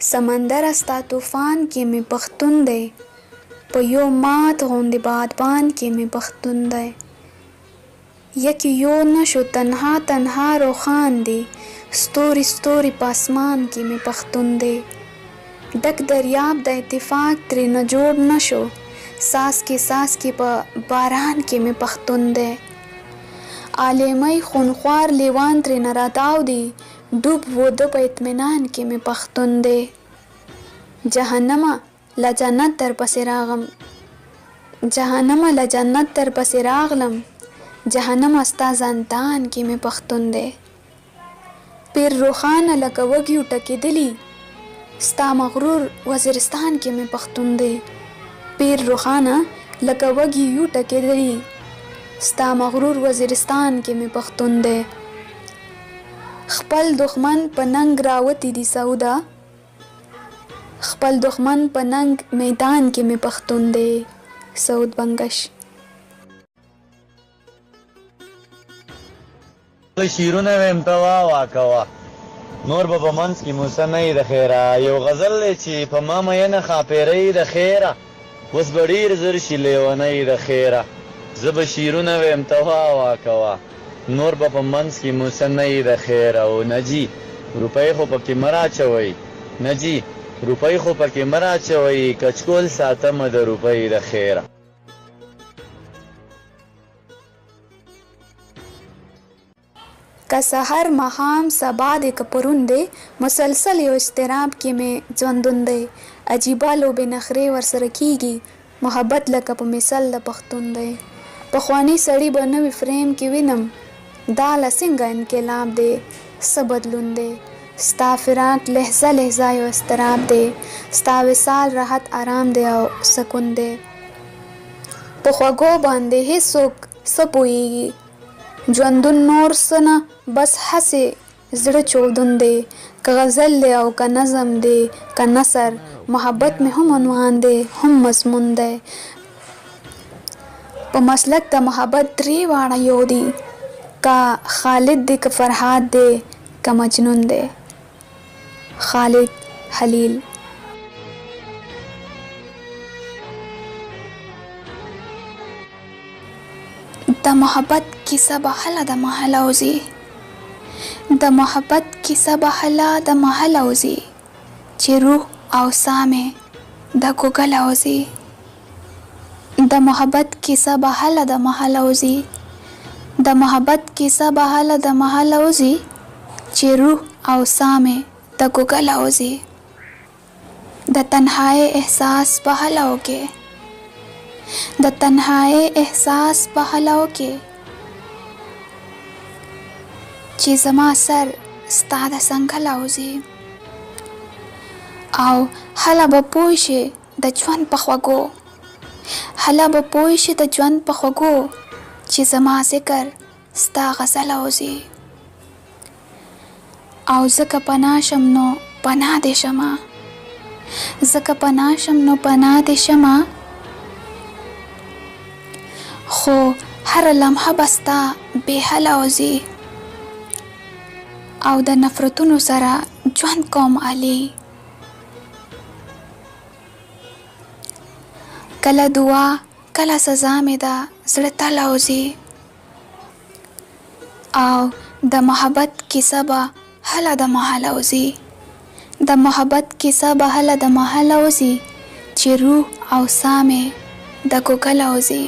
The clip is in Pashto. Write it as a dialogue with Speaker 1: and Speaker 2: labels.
Speaker 1: سمندر ستا طوفان کې مې پښتون دی، په یو مات غوندې بادبان کې مې پښتون دی. یکی یو نشو تنها تنها روخان دی، ستوري ستوري په اسمان کې مې پښتون دی. ډک دریاب د اتفاق ترې نه جوړ نشو، ساس کې په باران کې مې پښتون دی. عالمۍ خونخوار لیوان ترې نه راتاو دی، ډوب وده په اطمینان کې مې پښتون دی. جهنمه له جنت در پسې راغلم، جهنم ستا زندان کې مې پښتون دی. پیر روښانه لکه وږي ټکېدلی، ستا مغرور وزیرستان کې مې پښتون دی. پیر روښانه لکه وږي یو ټکېدلی، ستا مغرور وزیرستان کې مې پښتون دی. خپل دښمن په ننګ راوتی دی سودا، خپل دښمن په ننګ میدان کې مې پښتون دی. سعود بنگش.
Speaker 2: شیرونه ویم ته واکوه نور به په منځ کې موسه نه د خیره. یو غزل دی چې په ما مینه ښاپېرۍ د خیره، اوس به ډېر زر شي لیونۍ د خیره. زه به شیرونه ویم ته واکوه نور به په منځ کې موسه نه د خیره. او نجي روپۍ خو پکې مه راچوئ، نجي روپۍ خو پکې مه راچوئ، کچکول ساتمه د روپۍ د خیره.
Speaker 1: که سحر ماښام سبا دی که پرون دی، مسلسل یو اضطراب کې مې ژوندون دی. عجیبه لوبې نخرې ورسره کېږي، محبت لکه په مثل د پښتون دی. پخواني سړي به نوي فریم کې وینم، دا له څنګه انقلاب دی څه بدلون دی. ستا فراق لحظه لحظه یو اضطراب دی، ستا وصال راحت آرام دی او سکون دی. په خوږو باندې هیڅوک څه پوهېږي، ژوندون نور څه نه بس هسې زړه چودون دی. که غزل دی او که نظم دی که نثر، محبت مې هم عنوان دی هم مضمون دی. په مسلک د محبت درې واړه یو دي، که خالد دی که فرهاد دی که مجنون دی. خالد خلیل. د محبت کیسه به هله د محله وځي، د محبت کیسه به هله د محله وځي، چې روح او ساه مې د ګوګله وځي. د محبت کیسه به هله د محله وځي، د محبت کیسه به هله د محله وځي، چې روح او ساه مې د ګوګله وځي. د تنهایۍ احساس به هله وکې، د تنهایۍ احساس په هله وکې، چې زما سر ستا د څنګله وځي. او هله به پوه شې د ژوند په خوږو، هله به پوه شې د ژوند په خوږو، چې زما ذکر ستا غزله وځي. او ځکه پناه شم نو پناه دې شمه، ځکه پناه شم نو پناه دې شمه، خو هر لمحه به ستا بې حله وځي. او د نفرتونو سره ژوند کوم علي، کله دعا کله سزا مې ده زړه تله وځي. او د محبت کیسه به هله د محله وځي، د محبت کیسه به هله د محله وځي، چې روح او ساه مې د ګوګله وځي.